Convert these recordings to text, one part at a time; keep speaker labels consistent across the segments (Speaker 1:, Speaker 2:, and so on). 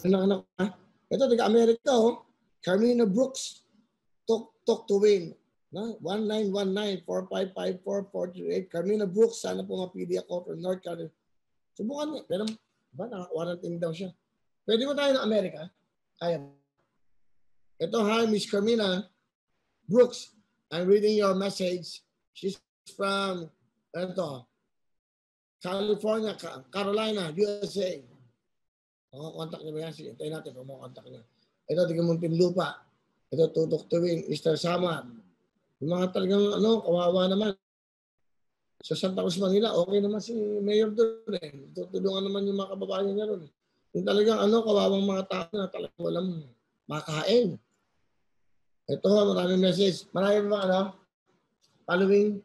Speaker 1: Anak-anak ha? Ito, taga-Amerika, oh. Carmina Brooks. Talk to win. 1919-4554-438. Carmina Brooks, sana po mapili ako from North Carolina. Subukan mo. Pero, ba, naka-quarantine daw siya. Pwede mo tayo ng Amerika? Kaya. Ito, hi, Miss Carmina Brooks. I'm reading your message. She's from, California, Carolina, USA. Contact niya ba yan? Sige, tayo natin kung contact niya. Ito, tiga Muntinlupa. Ito, Tutok Tuwing, Easter Samar. Yung mga talagang, kawawa naman. Sa Santa Cruz, Manila, okay naman si Mayor doon eh. Tutulungan naman yung mga kababayan niya doon. Yung talagang, kawawang mga tao na talagang walang makain. Ito, maraming message. Marami ba, following?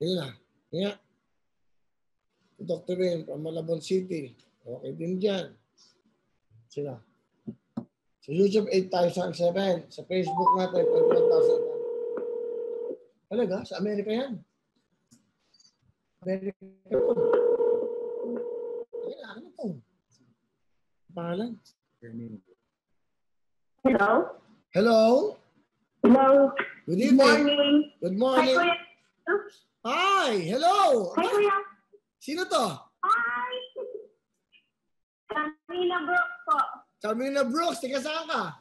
Speaker 1: Yun na. Yan. Tutok Tuwing, from Malabon City. Okay din dyan. Sila. Sa YouTube, 8,007. Sa Facebook natin, 21,000. Talaga? Sa Amerika yan. Amerika po. Ano po? Pangalan?
Speaker 2: Hello?
Speaker 1: Hello?
Speaker 2: Hello?
Speaker 1: Good evening.
Speaker 2: Good morning.
Speaker 1: Good morning.
Speaker 2: Hi, Kuya.
Speaker 1: Hi! Hello!
Speaker 2: Hi, Kuya.
Speaker 1: Sino to?
Speaker 2: Hi! Carmina Brooks po.
Speaker 1: Carmina Brooks, tiga saan ka?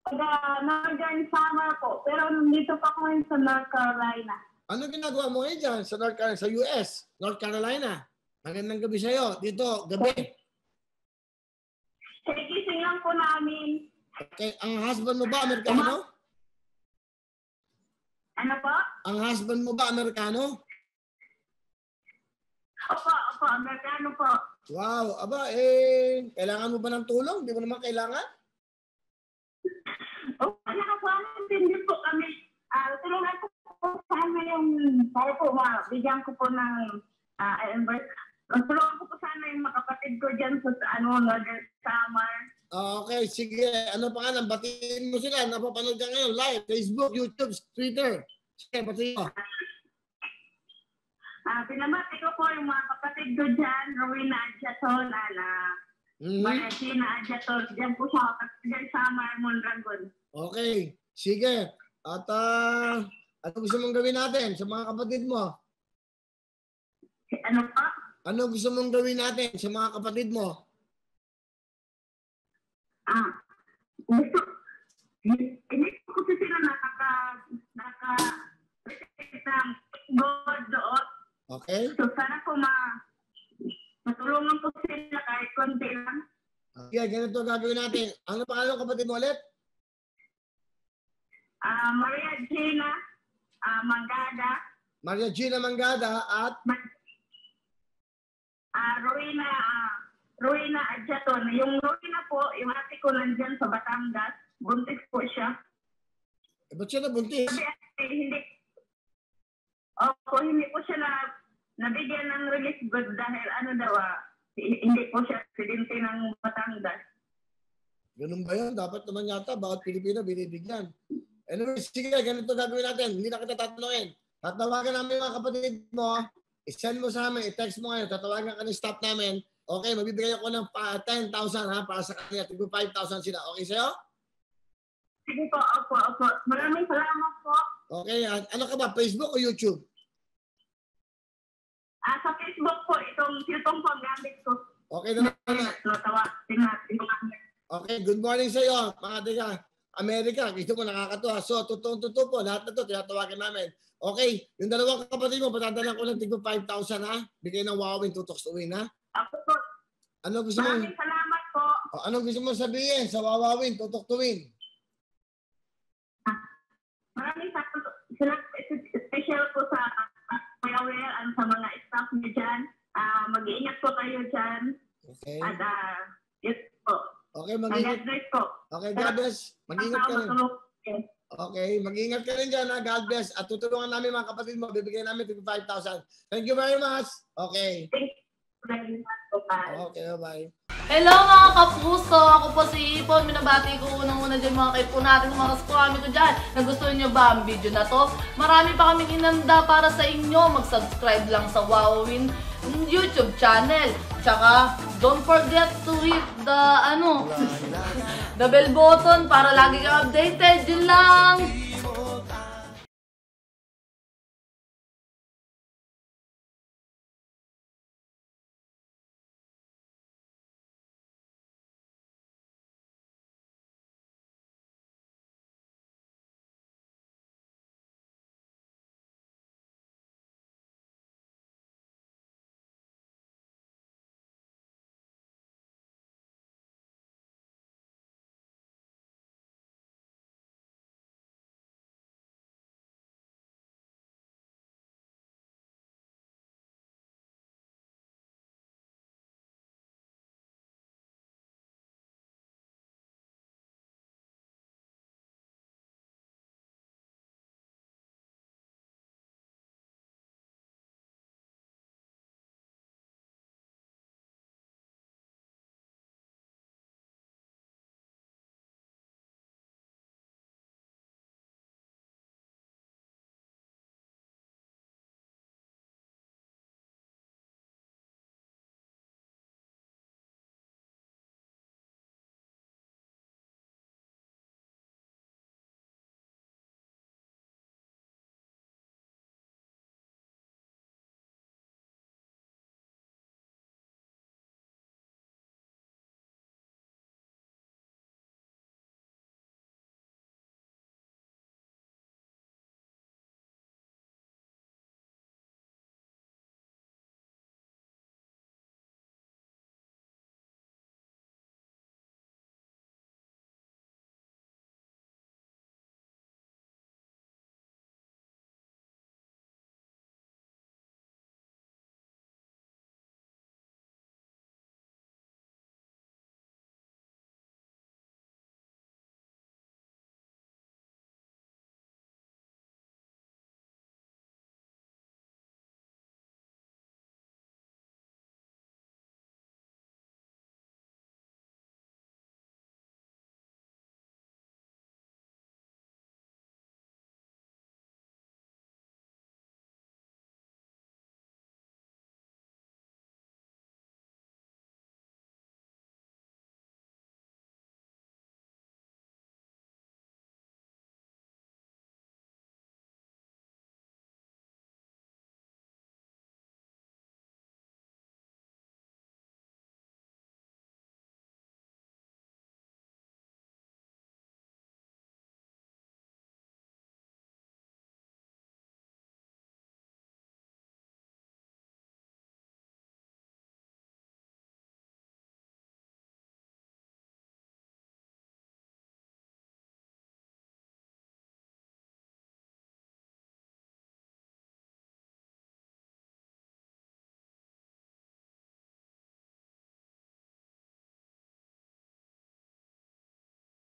Speaker 2: Taga Northern Summer po. Pero nandito pa ko sa North Carolina.
Speaker 1: Ano ginagawa mo ngayon dyan sa North Carolina, sa US, North Carolina? Magandang gabi sa'yo. Dito, gabi.
Speaker 2: Gising lang po namin.
Speaker 1: Okay. Ang husband mo ba, Amerikano?
Speaker 2: Ano po?
Speaker 1: Ang husband mo ba, Amerikano?
Speaker 2: Opo, Amerikano po.
Speaker 1: Wow. Aba, kailangan mo ba ng tulong? Hindi mo naman kailangan?
Speaker 2: Nakasama-intindi po kami. Tulungan ko po sana yung, para po, bigyan ko po ng, tulungan ko po sana yung makapatid ko dyan sa Northern Summer.
Speaker 1: Okay, sige. Ano pa nga, batiin mo sila. Napapanood ka ngayon live. Facebook, YouTube, Twitter. Sige, batiin mo.
Speaker 2: Pinamati ko po yung mga kapatid ko dyan, Rowena Adjaton, Maria Gina Adjaton. Dyan po siya, dyan sa Mondragon.
Speaker 1: Okay, sige. At ano gusto mong gawin natin sa mga kapatid mo?
Speaker 2: Ano po?
Speaker 1: Ano gusto mong gawin natin sa mga kapatid mo?
Speaker 2: Gusto, hindi ko kasi sila God doon.
Speaker 1: Okay.
Speaker 2: So sana po matulungan po sila kahit konti lang.
Speaker 1: Okay, ganito gagawin natin. Ano pangalan ng kapatid mo ulit?
Speaker 2: Maria Gina Mangada.
Speaker 1: Maria Gina Mangada at?
Speaker 2: Rowena Adjaton. Yung Rowena po, yung ate ko nandyan sa Batangas. Buntis po siya.
Speaker 1: Ba't siya nabuntis?
Speaker 2: Hindi po siya nabigyan ng release good dahil hindi po siya presidente ng Batangas.
Speaker 1: Ganun ba yan? Dapat naman yata, bakit Pilipino binibigyan? Anyway, sige, ganito gagawin natin. Hindi na kita tatanungin. Tatawagan namin mga kapatid mo, i-send mo sa amin, i-text mo ngayon, tatawagan ka ng staff namin. Okay, mabibigay ako ng 10,000 para sa kanila. Tigpo 5,000 sila. Okay sa'yo?
Speaker 2: Sige po, opo. Maraming salamat po.
Speaker 1: Okay, ano ka ba? Facebook o YouTube?
Speaker 2: Sa Facebook po, itong pag-gamit ko.
Speaker 1: Okay na. Okay, good morning sa iyo, mga tiga Amerika. Gusto mo nakakatuwa. So, totoo po, lahat na to tinatawagan namin. Okay, yung dalawang kapatid mo, patadalan ko ng tigpo 5,000 ha? Bigay ng Wawin Tutok Tuwin ha?
Speaker 2: Ako po. Maraming salamat po.
Speaker 1: Ano gusto mo sabihin sa Wawin Tutok Tuwin?
Speaker 2: Maraming salamat. Special po sa Kuya Will at sa mga staff niyo dyan. Mag-iingat po kayo dyan.
Speaker 1: Okay.
Speaker 2: At yes po.
Speaker 1: Okay, mag-ingat.
Speaker 2: God bless po.
Speaker 1: Okay, God bless. Mag-ingat ka rin. Okay, mag-ingat ka rin dyan ha. God bless. At tutulungan namin mga kapatid mo. Bibigyan namin 5,000. Thank you very much. Okay.
Speaker 2: Thank you very much po.
Speaker 1: Okay, bye.
Speaker 3: Hello mga kapuso! Ako po si Ipon. Minabati ko unang-una dyan mga kaipo natin, mga kaskwami ko dyan. Nagustuhan nyo ba ang video na to? Marami pa kaming inanda para sa inyo. Mag-subscribe lang sa Wowin YouTube channel. Tsaka, don't forget to hit the, the bell button para lagi kang updated. Yun lang!